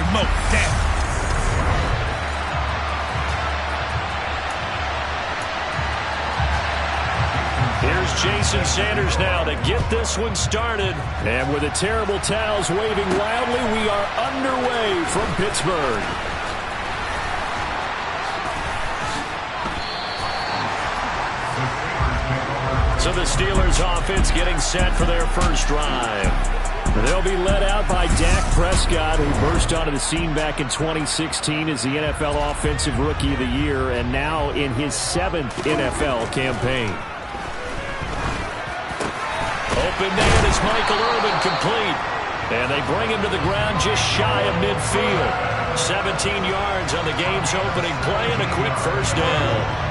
remote. Damn. Here's Jason Sanders now to get this one started. And with the terrible towels waving loudly, we are underway from Pittsburgh. So the Steelers offense getting set for their first drive. They'll be led out by Dak Prescott, who burst onto the scene back in 2016 as the NFL Offensive Rookie of the Year, and now in his 7th NFL campaign. Open man is Michael Irvin, complete. And they bring him to the ground just shy of midfield. 17 yards on the game's opening play and a quick first down.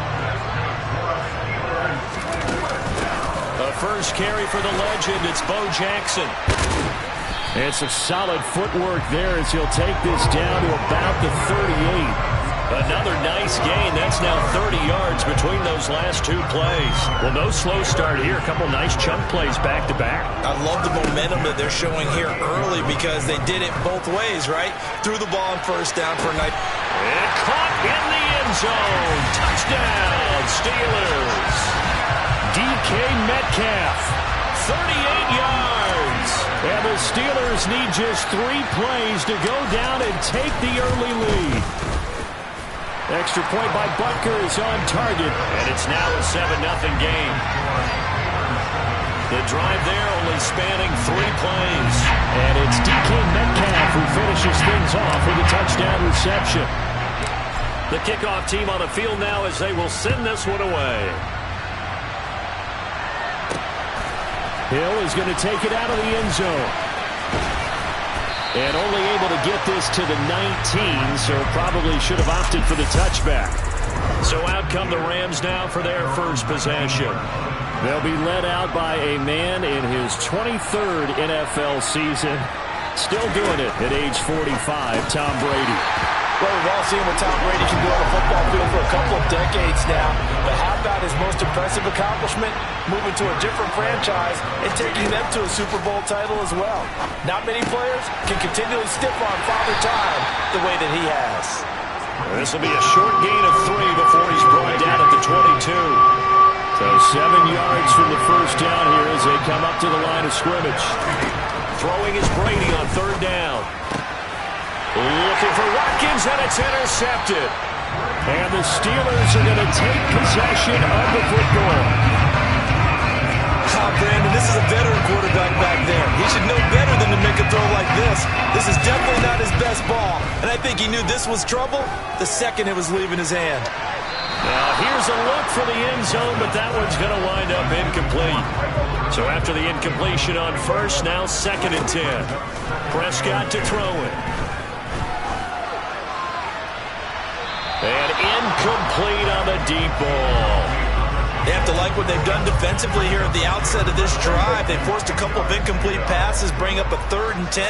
A first carry for the legend, it's Bo Jackson. And some solid footwork there as he'll take this down to about the 38. Another nice gain. That's now 30 yards between those last 2 plays. Well, no slow start here. A couple nice chunk plays back to back. I love the momentum that they're showing here early because they did it both ways, right? Threw the ball on first down for a night. And caught in the end zone. Touchdown, Steelers. DK Metcalf, 38 yards. And the Steelers need just 3 plays to go down and take the early lead. Extra point by Butker is on target, and it's now a 7-0 game. The drive there only spanning 3 plays. And it's DK Metcalf who finishes things off with a touchdown reception. The kickoff team on the field now as they will send this one away. Hill is going to take it out of the end zone. And only able to get this to the 19, so probably should have opted for the touchback. So out come the Rams now for their first possession. They'll be led out by a man in his 23rd NFL season. Still doing it at age 45, Tom Brady. Well, we've all seen what Tom Brady can do on a football field for a couple of decades now. But how about his most impressive accomplishment? Moving to a different franchise and taking them to a Super Bowl title as well. Not many players can continually stiff on Father Time the way that he has. This will be a short gain of 3 before he's brought down at the 22. So 7 yards from the first down here as they come up to the line of scrimmage. Throwing is Brady on 3rd down. Looking for Watkins, and it's intercepted. And the Steelers are going to take possession of the football. Brandon, this is a veteran quarterback back there. He should know better than to make a throw like this. This is definitely not his best ball. And I think he knew this was trouble the second it was leaving his hand. Now here's a look for the end zone, but that one's going to wind up incomplete. So after the incompletion on first, now 2nd and 10. Prescott to throw it. And incomplete on the deep ball. They have to like what they've done defensively here at the outset of this drive. They forced a couple of incomplete passes, bring up a 3rd and 10.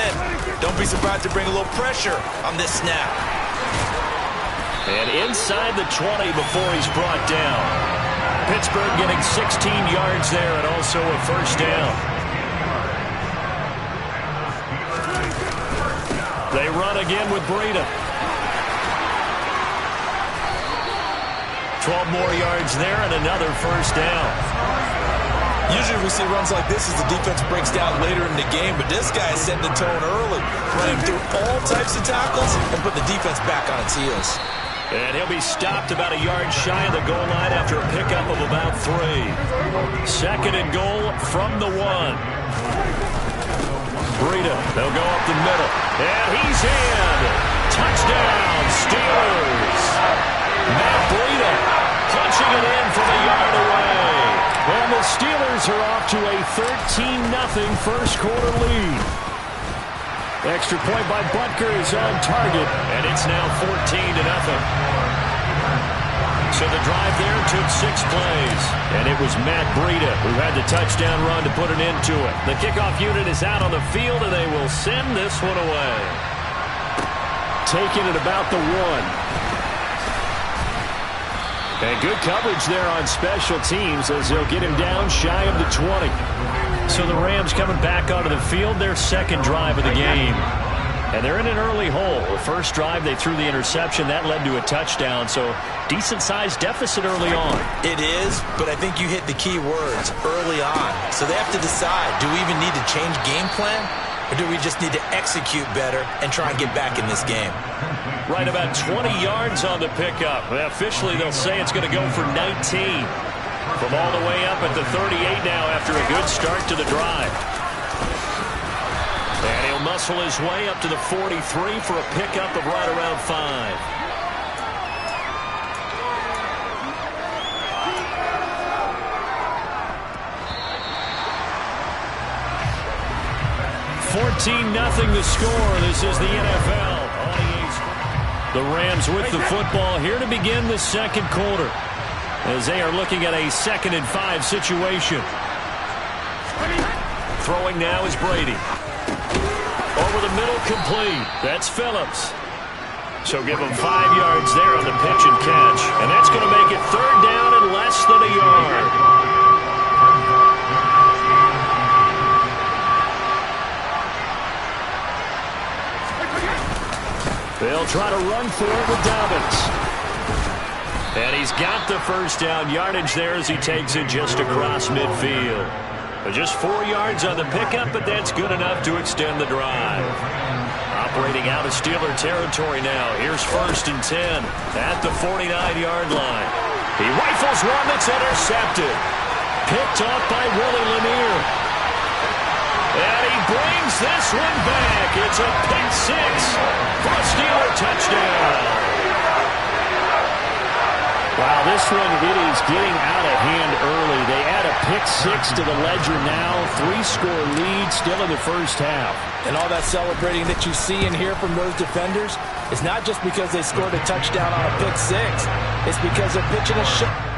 Don't be surprised to bring a little pressure on this snap. And inside the 20 before he's brought down. Pittsburgh getting 16 yards there and also a first down. They run again with Breida. 12 more yards there and another first down. Usually we see runs like this as the defense breaks down later in the game, but this guy is setting the tone early, running through all types of tackles and put the defense back on its heels. And he'll be stopped about a yard shy of the goal line after a pickup of about 3. 2nd and goal from the 1. Breida, they'll go up the middle. And he's in. Touchdown, Steelers. Matt Breida punching it in from a yard away. And the Steelers are off to a 13-0 first quarter lead. Extra point by Butker is on target, and it's now 14-0. So the drive there took 6 plays, and it was Matt Breida who had the touchdown run to put an end to it. The kickoff unit is out on the field, and they will send this one away. Taking it about the 1. And good coverage there on special teams as they'll get him down shy of the 20. So the Rams coming back onto the field, their 2nd drive of the game. And they're in an early hole. The first drive, they threw the interception. That led to a touchdown, so decent-sized deficit early on. It is, but I think you hit the key words, early on. So they have to decide, do we even need to change game plan, or do we just need to execute better and try and get back in this game? Right about 20 yards on the pickup. Officially, they'll say it's going to go for 19. From all the way up at the 38 now after a good start to the drive. And he'll muscle his way up to the 43 for a pickup of right around 5. (14-0) the score. This is the NFL. The Rams with the football here to begin the second quarter, as they are looking at a 2nd and 5 situation. Throwing now is Brady. Over the middle, complete. That's Phillips. So give him 5 yards there on the pitch and catch. And that's going to make it 3rd down and less than a yard. They'll try to run for it with Dobbins. And he's got the first down yardage there as he takes it just across midfield. Just 4 yards on the pickup, but that's good enough to extend the drive. Operating out of Steeler territory now. Here's 1st and 10 at the 49-yard line. He rifles one that's intercepted. Picked off by Willie Lanier. And he brings this one back. It's a pick 6 for a Steeler touchdown. Wow, this one, it is getting out of hand early. They add a pick 6 to the ledger now. 3-score lead still in the first half. And all that celebrating that you see and hear from those defenders is not just because they scored a touchdown on a pick 6. It's because they're pitching a shot.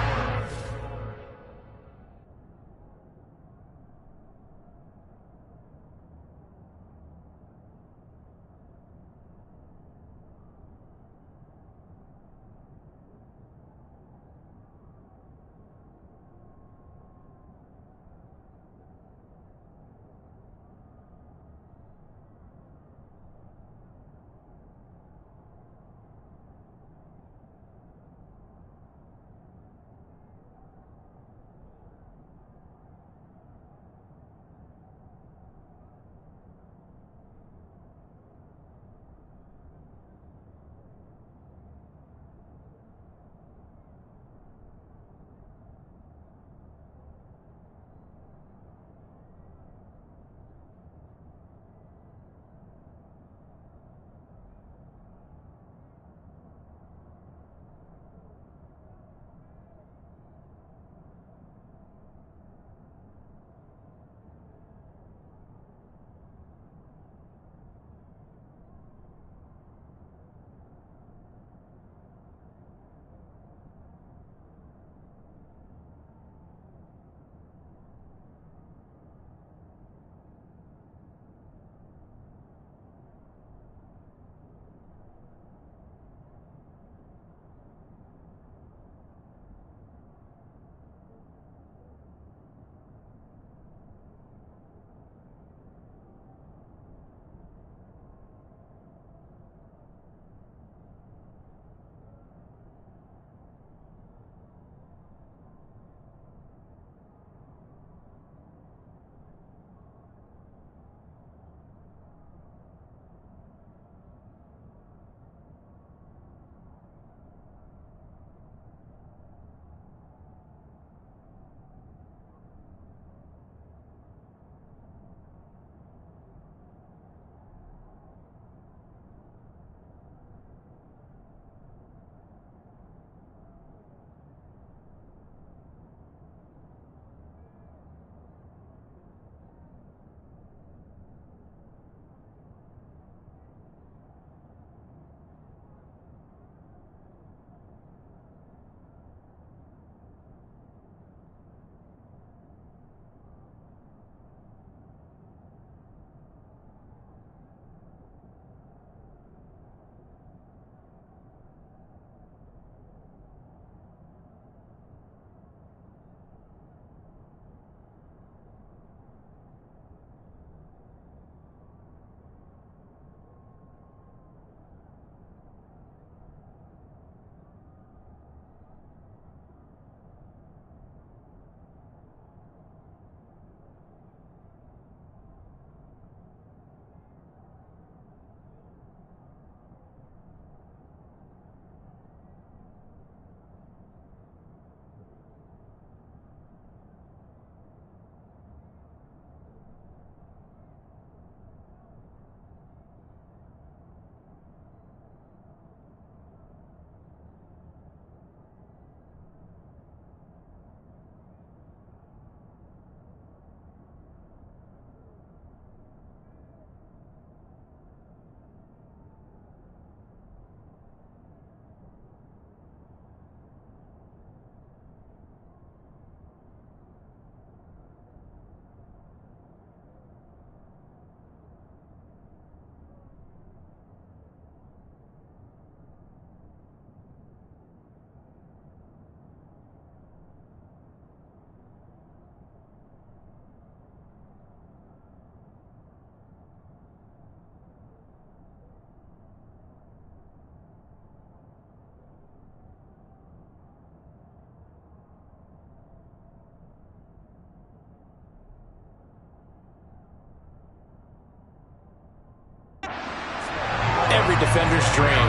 every defender's dream.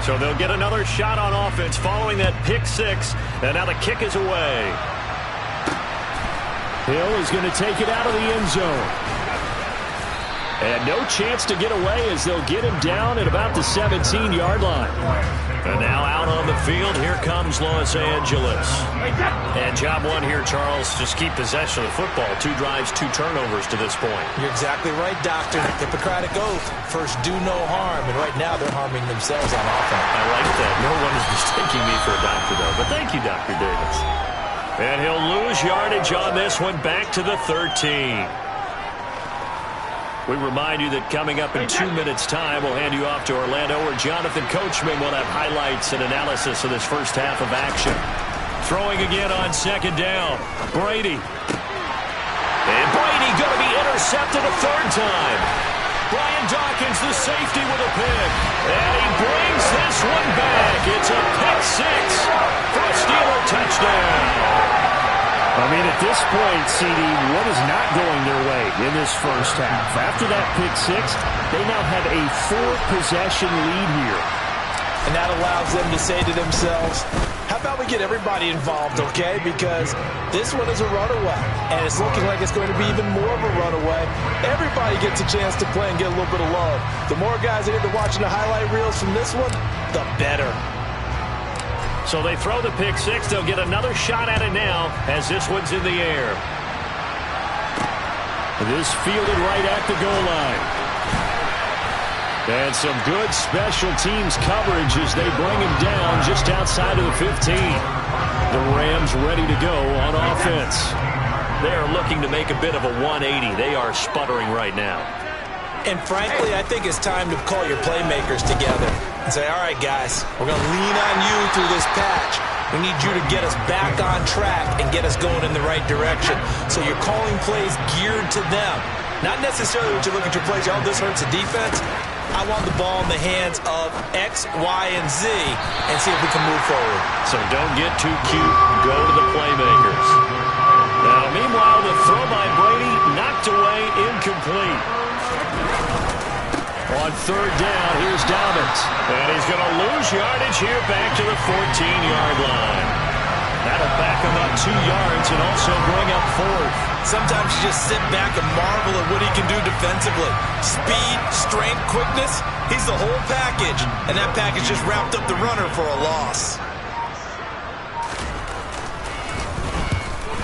So they'll get another shot on offense following that pick six. And now the kick is away. Hill is going to take it out of the end zone. And no chance to get away as they'll get him down at about the 17-yard line. And now out on the field, here comes Los Angeles. And job one here, Charles, just keep possession of the football. 2 drives, 2 turnovers to this point. You're exactly right, Doctor. Hippocratic oath. First, do no harm. And right now, they're harming themselves on offense. I like that. No one is mistaking me for a doctor, though. But thank you, Dr. Davis. And he'll lose yardage on this one, back to the 13. We remind you that coming up in 2 minutes' time, we'll hand you off to Orlando, where Jonathan Coachman will have highlights and analysis of this first half of action. Throwing again on second down. Brady. And Brady going to be intercepted a third time. Brian Dawkins, the safety, with a pick. And he brings this one back. It's a pick six for a Steeler touchdown. I mean, at this point, CD, what is not going their way in this first half? After that pick six, they now have a 4-possession lead here. And that allows them to say to themselves, how about we get everybody involved, okay? Because this one is a runaway, and it's looking like it's going to be even more of a runaway. Everybody gets a chance to play and get a little bit of love. The more guys that get to watching the highlight reels from this one, the better. So they throw the pick six. They'll get another shot at it now as this one's in the air. This fielded right at the goal line. And some good special teams coverage as they bring him down just outside of the 15. The Rams ready to go on offense. They are looking to make a bit of a 180. They are sputtering right now. And frankly, I think it's time to call your playmakers together and say, all right, guys, we're going to lean on you through this patch. We need you to get us back on track and get us going in the right direction. So you're calling plays geared to them. Not necessarily when you look at your plays, oh, this hurts the defense. I want the ball in the hands of X, Y, and Z and see if we can move forward. So don't get too cute. Go to the playmakers. Now, meanwhile, the throw by Brady knocked away, incomplete. On third down, here's Dobbins. And he's going to lose yardage here back to the 14-yard line. That'll back him up 2 yards and also bring up fourth. Sometimes you just sit back and marvel at what he can do defensively. Speed, strength, quickness, he's the whole package. And that package just wrapped up the runner for a loss.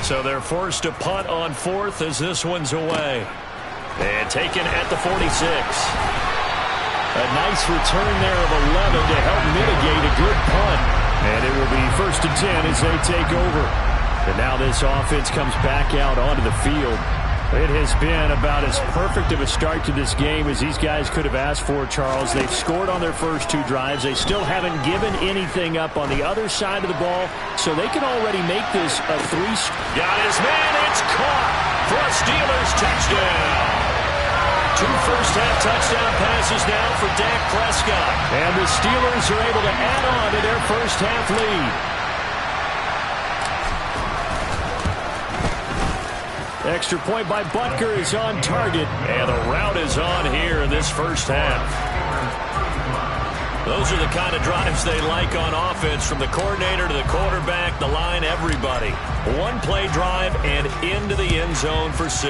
So they're forced to punt on fourth as this one's away. And taken at the 46. A nice return there of 11 to help mitigate a good punt. And it will be 1st and 10 as they take over. And now this offense comes back out onto the field. It has been about as perfect of a start to this game as these guys could have asked for, Charles. They've scored on their first 2 drives. They still haven't given anything up on the other side of the ball, so they can already make this a 3. Got his man. It's caught for a Steelers touchdown. 2 first-half touchdown passes now for Dak Prescott. And the Steelers are able to add on to their first-half lead. Extra point by Butker is on target. And the route is on here in this first half. Those are the kind of drives they like on offense, from the coordinator to the quarterback, the line, everybody. 1-play drive and into the end zone for 6.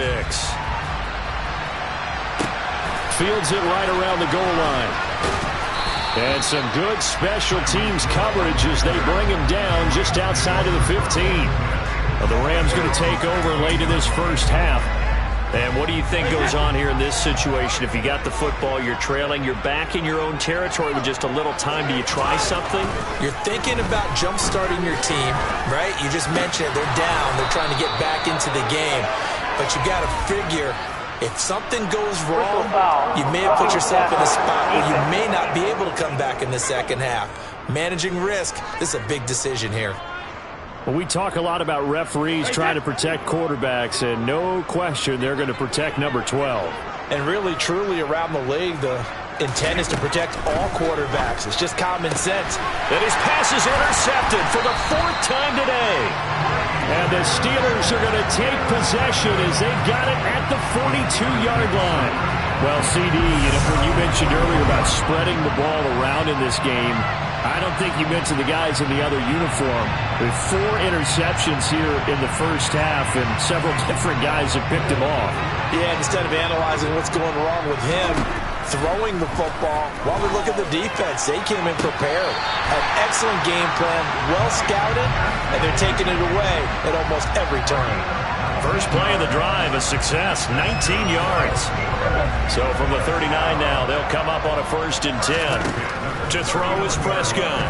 Fields it right around the goal line. And some good special teams coverage as they bring him down just outside of the 15. The Rams going to take over late in this first half. And what do you think goes on here in this situation? If you got the football, you're trailing, you're back in your own territory with just a little time. Do you try something? You're thinking about jump-starting your team, right? You just mentioned it. They're down. They're trying to get back into the game. But you got to figure, if something goes wrong, you may have put yourself in a spot where you may not be able to come back in the second half. Managing risk, this is a big decision here. Well, we talk a lot about referees trying to protect quarterbacks, and no question they're going to protect number 12. And really, truly, around the league, the intent is to protect all quarterbacks. It's just common sense. And his pass is intercepted for the 4th time today. And the Steelers are going to take possession as they got it at the 42-yard line. Well, CD, when you mentioned earlier about spreading the ball around in this game, I don't think you mentioned the guys in the other uniform. With 4 interceptions here in the first half, and several different guys have picked him off. Yeah, instead of analyzing what's going wrong with him, throwing the football, while we look at the defense, they came in prepared. An excellent game plan, well scouted, and they're taking it away at almost every turn. First play of the drive, a success, 19 yards. So from the 39 now, they'll come up on a 1st and 10. To throw is Prescott.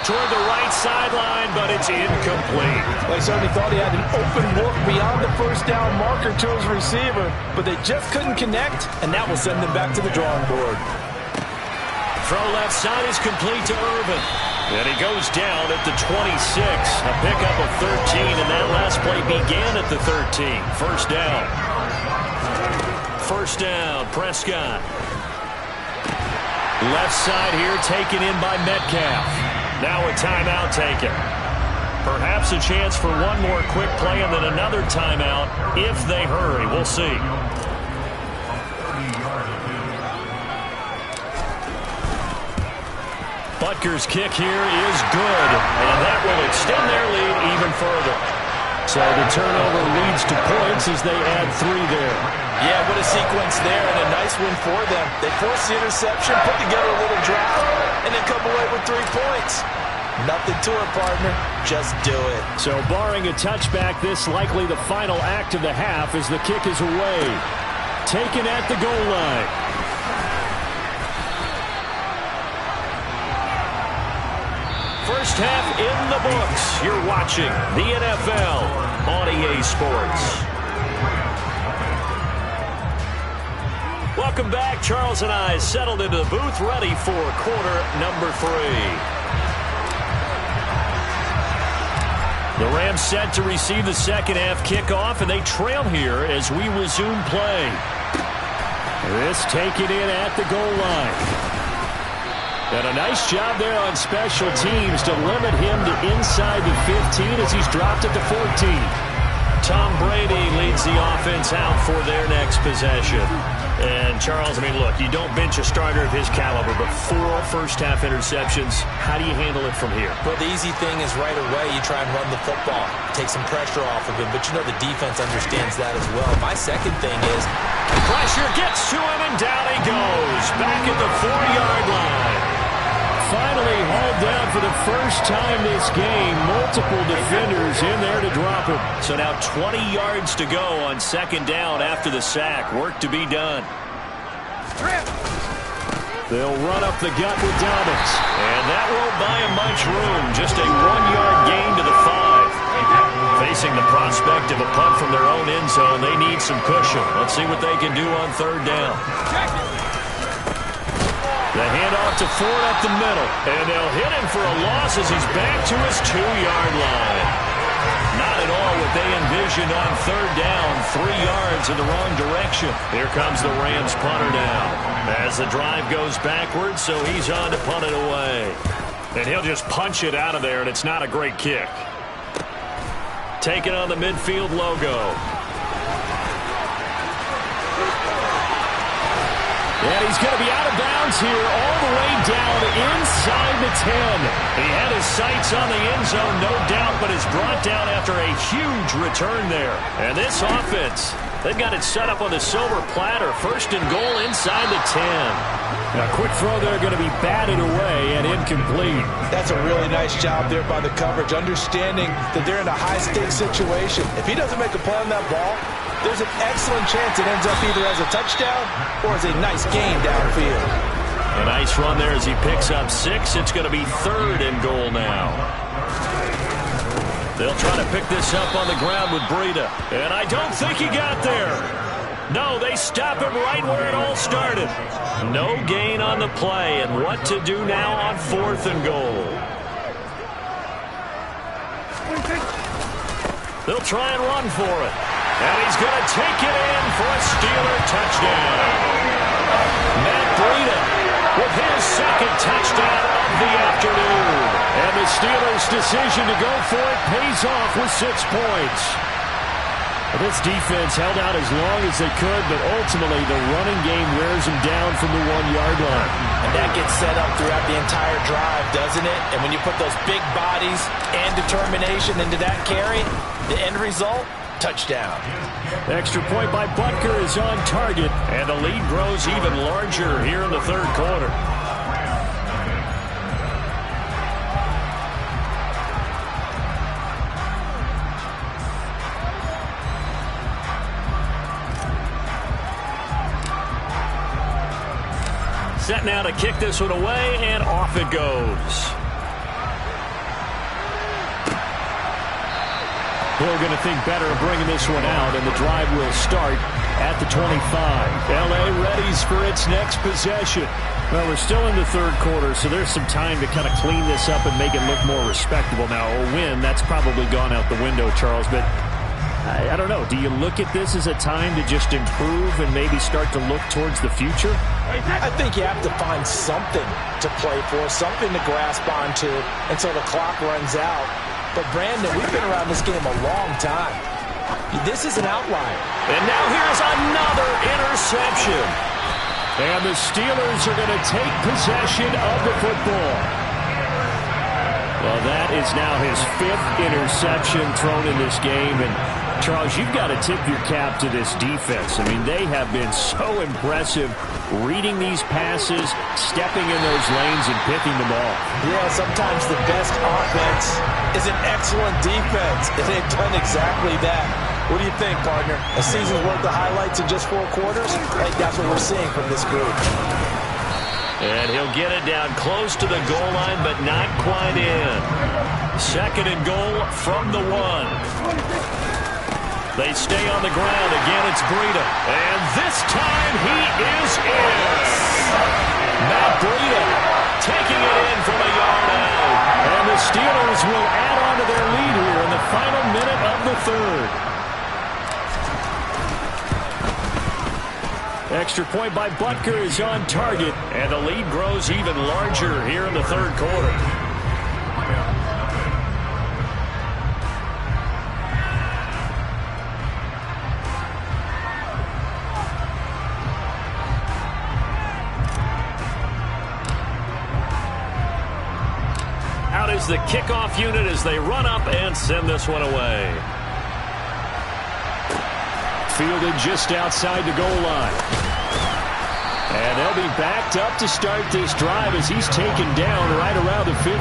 Toward the right sideline, but it's incomplete. They certainly thought he had an open look beyond the first down marker to his receiver, but they just couldn't connect, and that will send them back to the drawing board. Throw left side is complete to Irvin. And he goes down at the 26. A pickup of 13, and that last play began at the 13. First down. First down, Prescott. Left side here taken in by Metcalf. Now a timeout taken. Perhaps a chance for one more quick play and then another timeout if they hurry. We'll see. Butker's kick here is good, and that will extend their lead even further. So the turnover leads to points as they add 3 there. Yeah, what a sequence there, and a nice win for them. They forced the interception, put together a little drive, and then come away with 3 points. Nothing to it, partner. Just do it. So barring a touchback, this likely the final act of the half as the kick is away. Taken at the goal line. First half in the books. You're watching the NFL on EA Sports. Welcome back. Charles and I settled into the booth, ready for quarter number 3. The Rams set to receive the second half kickoff, and they trail here as we resume play. This taken in at the goal line. And a nice job there on special teams to limit him to inside the 15 as he's dropped it to 14. Tom Brady leads the offense out for their next possession. And, Charles, I mean, look, you don't bench a starter of his caliber, but 4 first-half interceptions. How do you handle it from here? Well, the easy thing is right away you try and run the football, take some pressure off of him, but you know the defense understands that as well. My second thing is pressure gets to him, and down he goes. Back at the 4-yard line. Finally hauled down for the first time this game. Multiple defenders in there to drop him. So now 20 yards to go on second down after the sack. Work to be done. They'll run up the gut with Dobbins. And that won't buy him much room. Just a 1-yard gain to the 5. Facing the prospect of a punt from their own end zone, they need some cushion. Let's see what they can do on third down. The handoff to Ford up the middle. And they'll hit him for a loss as he's back to his 2-yard line. Not at all what they envisioned on third down. 3 yards in the wrong direction. Here comes the Rams punter now. As the drive goes backwards, so he's on to punt it away. And he'll just punch it out of there, and it's not a great kick. Taking on the midfield logo. And he's going to be out of bounds here all the way down inside the 10. He had his sights on the end zone, no doubt, but is brought down after a huge return there. And this offense, they've got it set up on the silver platter. First and goal inside the 10. Now, quick throw there going to be batted away and incomplete. That's a really nice job there by the coverage, understanding that they're in a high-stakes situation. If he doesn't make a play on that ball, there's an excellent chance it ends up either as a touchdown or as a nice gain downfield. A nice run there as he picks up 6. It's going to be third and goal now. They'll try to pick this up on the ground with Breida. And I don't think he got there. No, they stop him right where it all started. No gain on the play, and what to do now on fourth and goal. They'll try and run for it. And he's going to take it in for a Steeler touchdown. Matt Breida with his second touchdown of the afternoon. And the Steelers' decision to go for it pays off with 6 points. This defense held out as long as they could, but ultimately the running game wears them down from the 1-yard line. And that gets set up throughout the entire drive, doesn't it? And when you put those big bodies and determination into that carry, the end result, touchdown. Extra point by Butker is on target, and the lead grows even larger here in the third quarter. Set now to kick this one away, and off it goes. We're going to think better of bringing this one out, and the drive will start at the 25. L.A. readies for its next possession. Well, we're still in the third quarter, so there's some time to kind of clean this up and make it look more respectable now. A win, that's probably gone out the window, Charles, but I don't know. Do you look at this as a time to just improve and maybe start to look towards the future? I think you have to find something to play for, something to grasp onto until the clock runs out. But, Brandon, we've been around this game a long time. This is an outlier. And now here's another interception. And the Steelers are going to take possession of the football. Well, that is now his 5th interception thrown in this game. And, Charles, you've got to tip your cap to this defense. I mean, they have been so impressive reading these passes, stepping in those lanes, and picking them off. Yeah, sometimes the best offense is an excellent defense, and they've done exactly that. What do you think, partner? A season's worth of highlights in just 4 quarters? I think that's what we're seeing from this group. And he'll get it down close to the goal line, but not quite in. 2nd and goal from the 1. They stay on the ground. Again, it's Breida. And this time he is in. Matt Breida taking it in from a yard out. And the Steelers will add on to their lead here in the final minute of the third. Extra point by Butker is on target, and the lead grows even larger here in the third quarter. Out is the kickoff unit as they run up and send this one away. Fielded just outside the goal line. And they'll be backed up to start this drive as he's taken down right around the 15.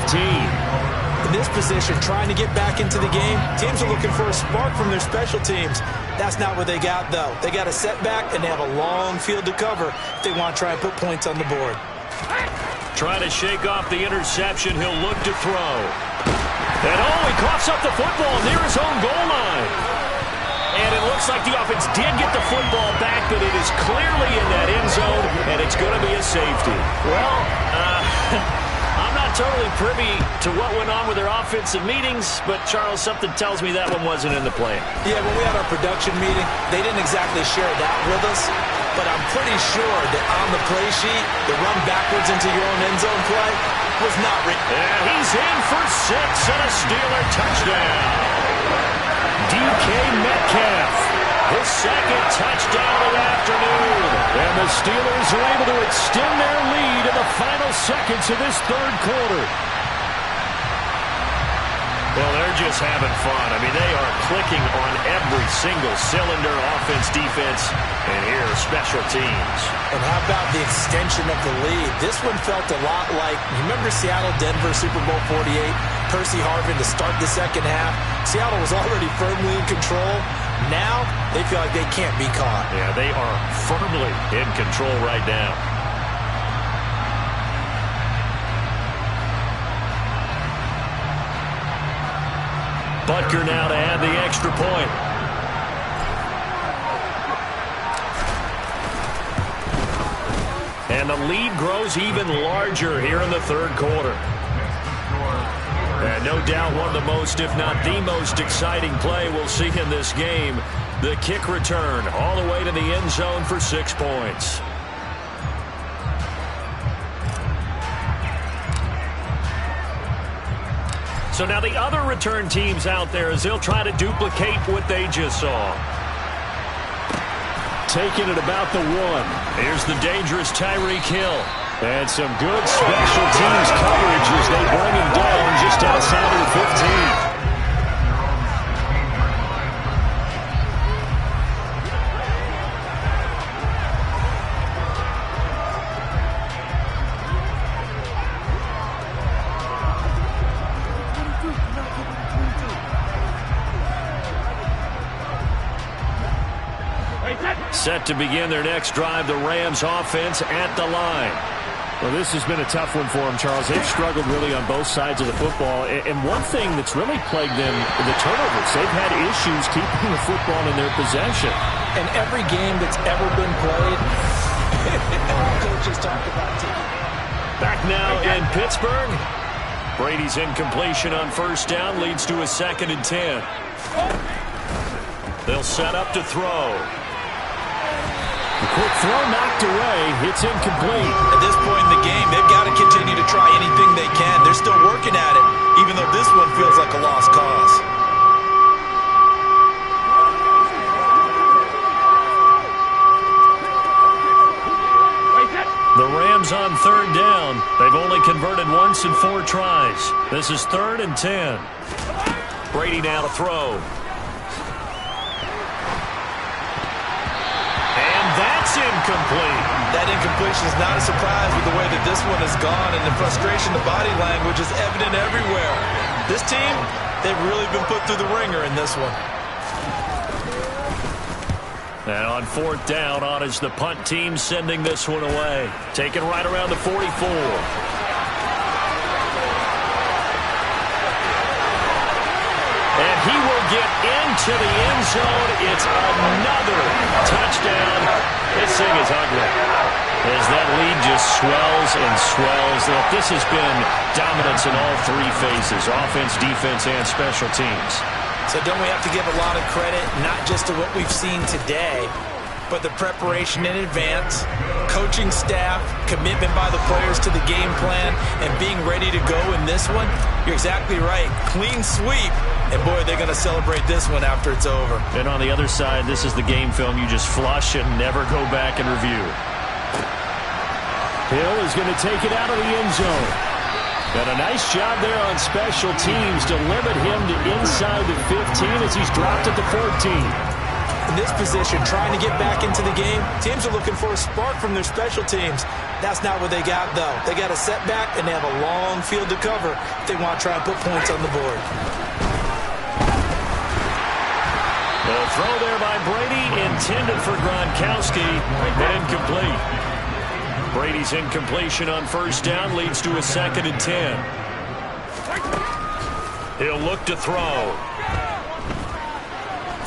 In this position, trying to get back into the game, teams are looking for a spark from their special teams. That's not what they got, though. They got a setback, and they have a long field to cover if they want to try and put points on the board. Trying to shake off the interception. He'll look to throw. And he coughs up the football near his own goal line. And it looks like the offense did get the football back, but it is clearly in that end zone, and it's going to be a safety. Well, I'm not totally privy to what went on with their offensive meetings, but, Charles, something tells me that one wasn't in the plan. Yeah, when we had our production meeting, they didn't exactly share that with us, but I'm pretty sure that on the play sheet, the run backwards into your own end zone play was not written. And he's in for 6 and a Steeler touchdown. DK Metcalf, his 2nd touchdown of the afternoon. And the Steelers are able to extend their lead in the final seconds of this third quarter. Well, they're just having fun. I mean, they are clicking on every single cylinder, offense, defense, and here, special teams. And how about the extension of the lead? This one felt a lot like, you remember Seattle-Denver Super Bowl 48? Percy Harvin to start the second half. Seattle was already firmly in control. Now, they feel like they can't be caught. Yeah, they are firmly in control right now. Butker now to add the extra point. And the lead grows even larger here in the third quarter. And no doubt one of the most, if not the most exciting play we'll see in this game. The kick return all the way to the end zone for 6 points. So now the other return teams out there as they'll try to duplicate what they just saw. Taking it about the 1. Here's the dangerous Tyreek Hill. And some good special teams coverage as they bring him down just outside of the 15. Set to begin their next drive, the Rams offense at the line. Well, this has been a tough one for them, Charles. They've struggled really on both sides of the football. And one thing that's really plagued them, the turnovers. They've had issues keeping the football in their possession. And every game that's ever been played, coaches talk about taking. Back now in Pittsburgh. Brady's incompletion on first down leads to a 2nd and 10. They'll set up to throw. The quick throw knocked away. It's incomplete. At this point in the game, they've got to continue to try anything they can. They're still working at it, even though this one feels like a lost cause. The Rams on 3rd down. They've only converted once in 4 tries. This is 3rd and 10. Brady now to throw. That's incomplete. That incompletion is not a surprise with the way that this one has gone, and the frustration, the body language is evident everywhere. This team, they've really been put through the ringer in this one. And on 4th down, on is the punt team sending this one away. Taken right around the 44. And he will get into the end zone. It's another touchdown. This thing is ugly as that lead just swells and swells. Look, this has been dominance in all 3 phases, offense, defense, and special teams. So don't we have to give a lot of credit, not just to what we've seen today, but the preparation in advance, coaching staff, commitment by the players to the game plan, and being ready to go in this one? You're exactly right. Clean sweep. And, boy, they're going to celebrate this one after it's over. And on the other side, this is the game film you just flush and never go back and review. Hill is going to take it out of the end zone. And a nice job there on special teams to limit him to inside the 15 as he's dropped at the 14. In this position, trying to get back into the game, teams are looking for a spark from their special teams. That's not what they got, though. They got a setback, and they have a long field to cover if they want to try and put points on the board. The throw there by Brady, intended for Gronkowski, but incomplete. Brady's incompletion on first down leads to a 2nd and 10. He'll look to throw.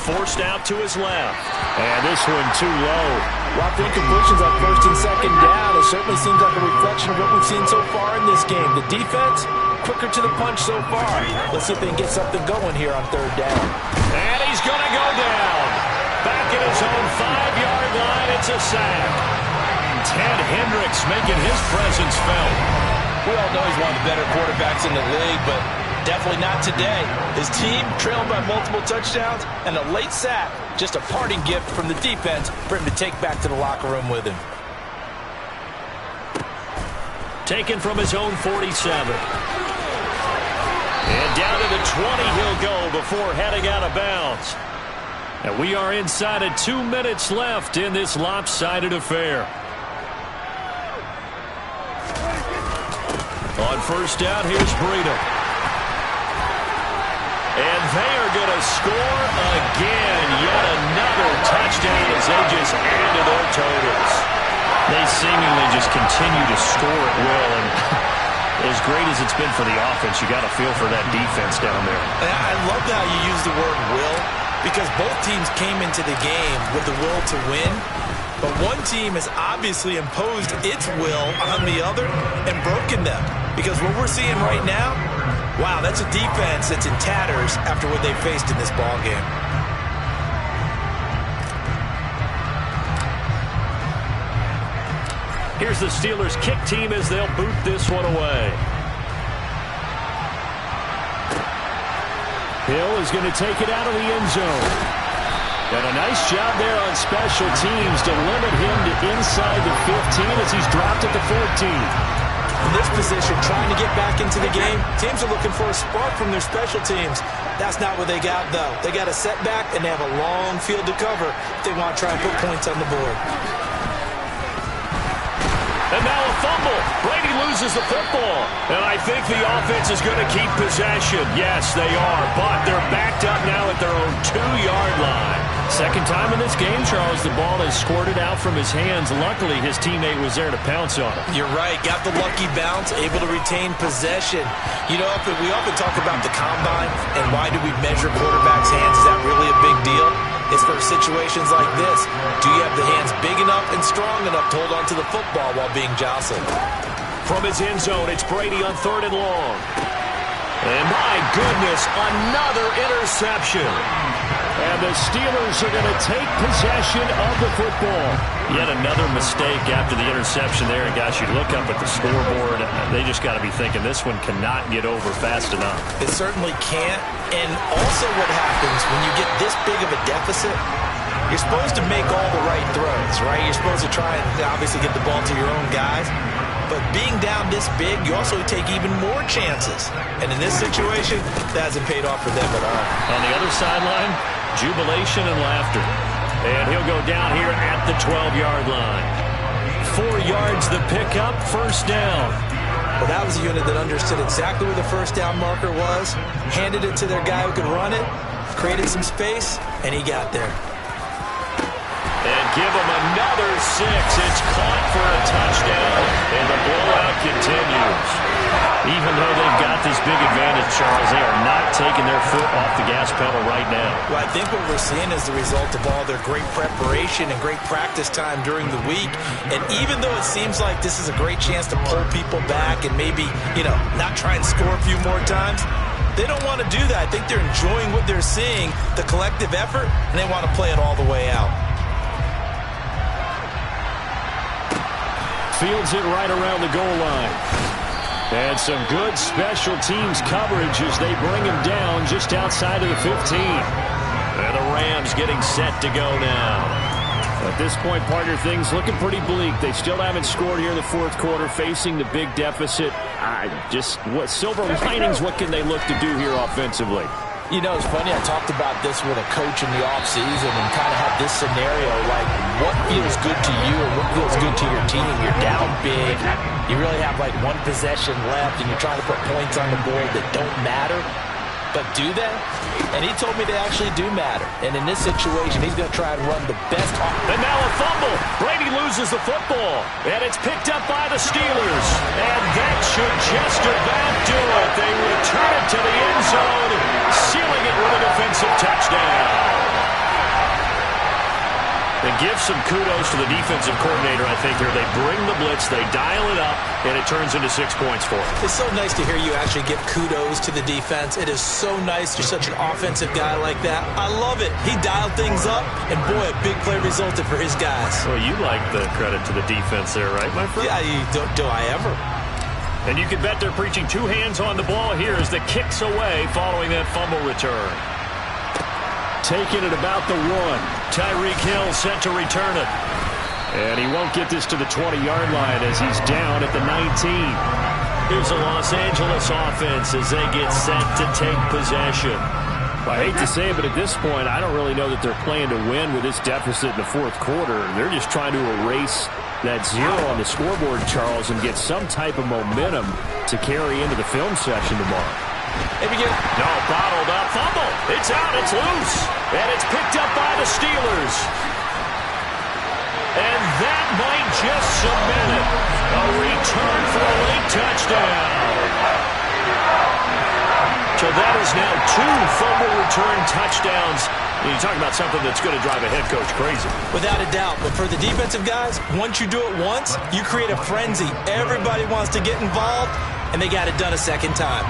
Forced out to his left. And this one too low. Lots of incompletions on 1st and 2nd down. It certainly seems like a reflection of what we've seen so far in this game. The defense, quicker to the punch so far. Let's see if they can get something going here on 3rd down. And he's going to go down. Back at his own 5-yard line, it's a sack. Ted Hendricks making his presence felt. We all know he's one of the better quarterbacks in the league, but definitely not today. His team trailed by multiple touchdowns, and a late sack, just a parting gift from the defense for him to take back to the locker room with him. Taken from his own 47. And down to the 20 he'll go before heading out of bounds. And we are inside of 2 minutes left in this lopsided affair. On first down, here's Breida. And they are going to score again. Yet another touchdown as they just add to their totals. They seemingly just continue to score at will. And as great as it's been for the offense, you got to feel for that defense down there. I love how you use the word will, because both teams came into the game with the will to win. But one team has obviously imposed its will on the other and broken them. Because what we're seeing right now, wow, that's a defense that's in tatters after what they faced in this ballgame. Here's the Steelers' kick team as they'll boot this one away. Hill is going to take it out of the end zone. And a nice job there on special teams to limit him to inside the 15 as he's dropped at the 14. In this position, trying to get back into the game, teams are looking for a spark from their special teams. That's not what they got, though. They got a setback, and they have a long field to cover if they want to try and put points on the board. And now a fumble. Brady loses the football. And I think the offense is going to keep possession. Yes, they are. But they're backed up now at their own 2-yard line. Second time in this game, Charles, the ball has squirted out from his hands. Luckily, his teammate was there to pounce on it. You're right. Got the lucky bounce, able to retain possession. You know, we often talk about the combine and why do we measure quarterbacks' hands. Is that really a big deal? It's for situations like this. Do you have the hands big enough and strong enough to hold on to the football while being jostled? From his end zone, it's Brady on 3rd and long. And my goodness, another interception. And the Steelers are going to take possession of the football. Yet another mistake after the interception there. And guys, you look up at the scoreboard, they just got to be thinking this one cannot get over fast enough. It certainly can't. And also what happens when you get this big of a deficit, you're supposed to make all the right throws, right? You're supposed to try and obviously get the ball to your own guys. But being down this big, you also take even more chances. And in this situation, that hasn't paid off for them at all. On the other sideline, jubilation and laughter. And he'll go down here at the 12-yard line. 4 yards the pickup, first down. Well, that was a unit that understood exactly where the first down marker was, handed it to their guy who could run it, created some space, and he got there. And give him another 6. It's caught for a touchdown, and the blowout continues. Even though they've got this big advantage, Charles, they are not taking their foot off the gas pedal right now. Well, I think what we're seeing is the result of all their great preparation and great practice time during the week. And even though it seems like this is a great chance to pull people back and maybe, not try and score a few more times, they don't want to do that. I think they're enjoying what they're seeing, the collective effort, and they want to play it all the way out. Fields it right around the goal line. And some good special teams coverage as they bring him down just outside of the 15. And the Rams getting set to go now. At this point, partner, things looking pretty bleak. They still haven't scored here in the 4th quarter, facing the big deficit. What silver linings, what can they look to do here offensively? You know, it's funny, I talked about this with a coach in the offseason and kind of had this scenario, like what feels good to you and what feels good to your team. You're down big. You really have like one possession left and you're trying to put points on the board that don't matter. But do they? And he told me they actually do matter. And in this situation, he's going to try and run the best. And now a fumble. Brady loses the football. And it's picked up by the Steelers. And that should just about do it. They return it to the end zone, sealing it with a defensive touchdown. And give some kudos to the defensive coordinator, I think, here. They bring the blitz, they dial it up, and it turns into 6 points for them. It's so nice to hear you actually give kudos to the defense. It is so nice. You're such an offensive guy like that. I love it. He dialed things up, and boy, a big play resulted for his guys. Well, you like the credit to the defense there, right, my friend? Yeah, do I ever? And you can bet they're preaching 2 hands on the ball here as the kick's away following that fumble return. Taking it about the 1. Tyreek Hill set to return it. And he won't get this to the 20-yard line as he's down at the 19. Here's the Los Angeles offense as they get set to take possession. I hate to say it, but at this point, I don't really know that they're playing to win with this deficit in the 4th quarter. They're just trying to erase that 0 on the scoreboard, Charles, and get some type of momentum to carry into the film session tomorrow. No, bottled up. Fumble. It's out. It's loose. And it's picked up by the Steelers. And that might just cement it. A return for a late touchdown. So that is now 2 fumble return touchdowns. You talk about something that's going to drive a head coach crazy. Without a doubt. But for the defensive guys, once you do it once, you create a frenzy. Everybody wants to get involved, and they got it done a second time.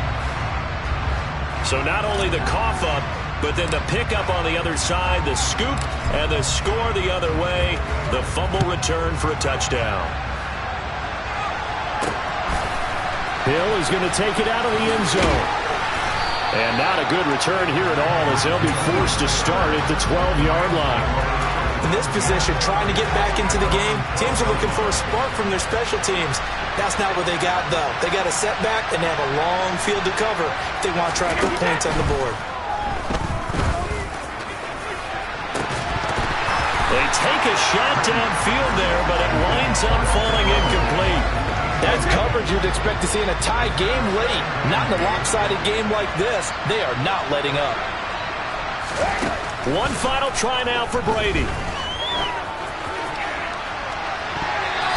So not only the cough up, but then the pickup on the other side, the scoop, and the score the other way, the fumble return for a touchdown. Hill is going to take it out of the end zone. And not a good return here at all as they'll be forced to start at the 12-yard line. In this position, trying to get back into the game, teams are looking for a spark from their special teams. That's not what they got, though. They got a setback, and they have a long field to cover if they want to try and put points on the board. They take a shot downfield there, but it winds up falling incomplete. That's coverage you'd expect to see in a tie game late. Not in a lopsided game like this. They are not letting up. One final try now for Brady.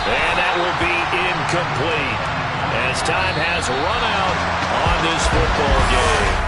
And that will be incomplete as time has run out on this football game.